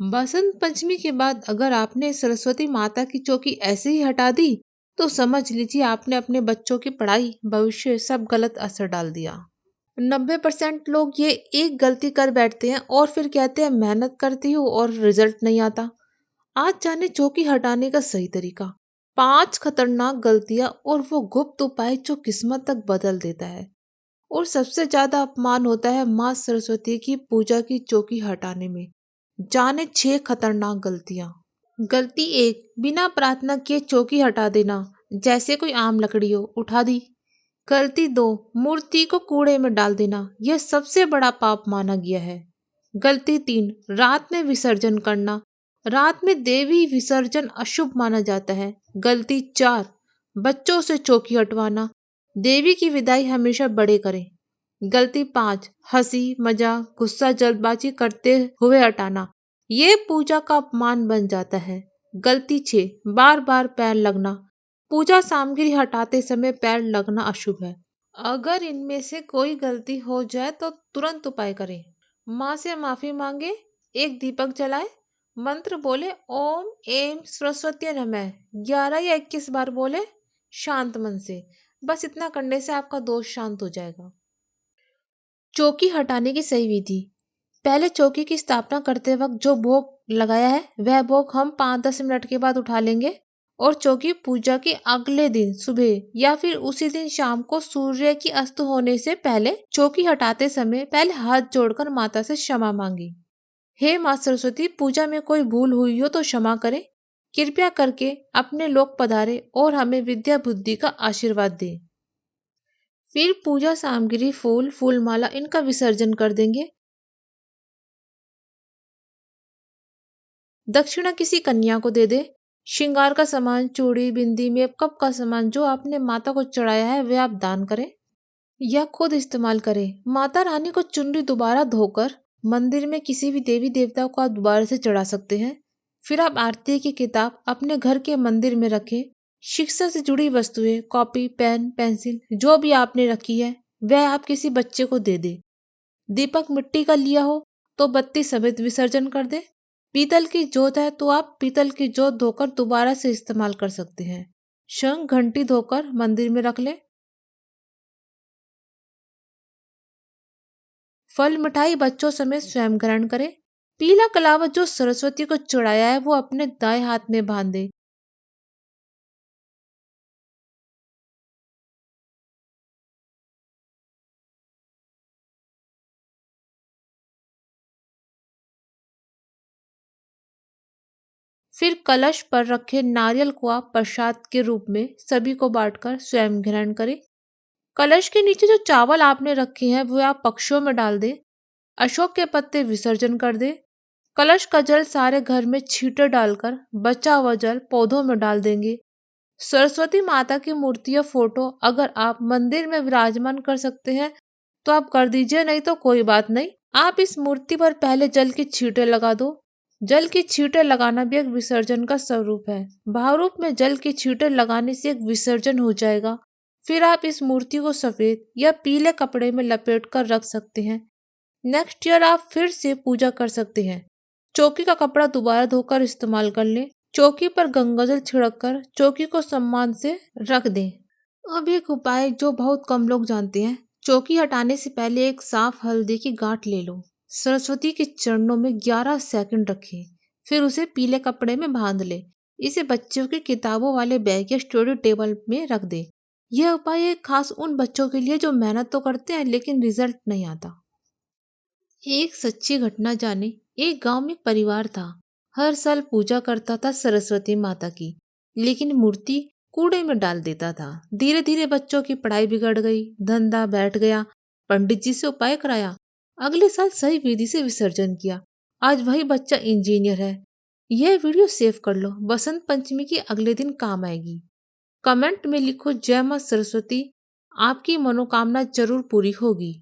बसंत पंचमी के बाद अगर आपने सरस्वती माता की चौकी ऐसे ही हटा दी तो समझ लीजिए आपने अपने बच्चों की पढ़ाई भविष्य सब गलत असर डाल दिया। 90% लोग ये एक गलती कर बैठते हैं और फिर कहते हैं मेहनत करती हूँ और रिजल्ट नहीं आता। आज जाने चौकी हटाने का सही तरीका। 5 खतरनाक गलतियां और वो गुप्त उपाय जो किस्मत तक बदल देता है। और सबसे ज्यादा अपमान होता है माँ सरस्वती की पूजा की चौकी हटाने में। जाने 6 खतरनाक गलतियां। गलती 1, बिना प्रार्थना किए चौकी हटा देना। जैसे कोई आम लकड़ी हो उठा दी। गलती 2, मूर्ति को कूड़े में डाल देना। यह सबसे बड़ा पाप माना गया है। गलती 3, रात में विसर्जन करना। रात में देवी विसर्जन अशुभ माना जाता है। गलती 4, बच्चों से चौकी हटवाना। देवी की विदाई हमेशा बड़े करें। गलती 5, हंसी मजाक गुस्सा जल्दबाजी करते हुए हटाना। ये पूजा का अपमान बन जाता है। गलती 6, बार बार पैर लगना। पूजा सामग्री हटाते समय पैर लगना अशुभ है। अगर इनमें से कोई गलती हो जाए तो तुरंत उपाय करें। माँ से माफी मांगे, एक दीपक जलाए, मंत्र बोले ओम एम सरस्वती नमः 11 या 21 बार बोले शांत मन से। बस इतना करने से आपका दोष शांत हो जाएगा। चौकी हटाने की सही विधि। पहले चौकी की स्थापना करते वक्त जो भोग लगाया है वह भोग हम 5-10 मिनट के बाद उठा लेंगे और चौकी पूजा के अगले दिन सुबह या फिर उसी दिन शाम को सूर्य की अस्त होने से पहले चौकी हटाते समय पहले हाथ जोड़कर माता से क्षमा मांगी। हे माँ सरस्वती, पूजा में कोई भूल हुई हो तो क्षमा करें। कृपया करके अपने लोक पधारे और हमें विद्या बुद्धि का आशीर्वाद दें। फिर पूजा सामग्री फूल फूल माला इनका विसर्जन कर देंगे। दक्षिणा किसी कन्या को दे दे। श्रृंगार का सामान चूड़ी बिंदी मेकअप का सामान जो आपने माता को चढ़ाया है वह आप दान करें या खुद इस्तेमाल करें। माता रानी को चुनरी दोबारा धोकर मंदिर में किसी भी देवी देवता को आप दोबारा से चढ़ा सकते हैं। फिर आप आरती की किताब अपने घर के मंदिर में रखें। शिक्षा से जुड़ी वस्तुएं कॉपी पेन पेंसिल जो भी आपने रखी है वह आप किसी बच्चे को दे दे। दीपक मिट्टी का लिया हो तो बत्ती समेत विसर्जन कर दे। पीतल की जोत है तो आप पीतल की जोत धोकर दोबारा से इस्तेमाल कर सकते हैं। शंख घंटी धोकर मंदिर में रख ले। फल मिठाई बच्चों समेत स्वयं ग्रहण करें। पीला कलावा जो सरस्वती को चढ़ाया है वो अपने दाएं हाथ में बांध दे। फिर कलश पर रखे नारियल को आप प्रसाद के रूप में सभी को बांटकर स्वयं ग्रहण करें। कलश के नीचे जो चावल आपने रखे हैं वो आप पक्षियों में डाल दे। अशोक के पत्ते विसर्जन कर दे। कलश का जल सारे घर में छींटे डालकर बचा हुआ जल पौधों में डाल देंगे। सरस्वती माता की मूर्ति या फोटो अगर आप मंदिर में विराजमान कर सकते हैं तो आप कर दीजिए, नहीं तो कोई बात नहीं। आप इस मूर्ति पर पहले जल की छींटे लगा दो। जल की छींटे लगाना भी एक विसर्जन का स्वरूप है। भाव रूप में जल की छींटे लगाने से एक विसर्जन हो जाएगा। फिर आप इस मूर्ति को सफेद या पीले कपड़े में लपेट कर रख सकते हैं। नेक्स्ट ईयर आप फिर से पूजा कर सकते हैं। चौकी का कपड़ा दोबारा धोकर इस्तेमाल कर लें। चौकी पर गंगाजल छिड़क कर चौकी को सम्मान से रख दें। अब एक उपाय जो बहुत कम लोग जानते हैं। चौकी हटाने से पहले एक साफ हल्दी की गांठ ले लो। सरस्वती के चरणों में 11 सेकंड रखें। फिर उसे पीले कपड़े में बांध ले। इसे बच्चों की किताबों वाले बैग या स्टडी टेबल में रख दे। यह उपाय एक खास उन बच्चों के लिए जो मेहनत तो करते हैं लेकिन रिजल्ट नहीं आता। एक सच्ची घटना जाने। एक गांव में एक परिवार था। हर साल पूजा करता था सरस्वती माता की, लेकिन मूर्ति कूड़े में डाल देता था। धीरे धीरे बच्चों की पढ़ाई बिगड़ गई, धंधा बैठ गया। पंडित जी से उपाय कराया, अगले साल सही विधि से विसर्जन किया। आज वही बच्चा इंजीनियर है। यह वीडियो सेव कर लो, बसंत पंचमी के अगले दिन काम आएगी। कमेंट में लिखो जय मां सरस्वती, आपकी मनोकामना जरूर पूरी होगी।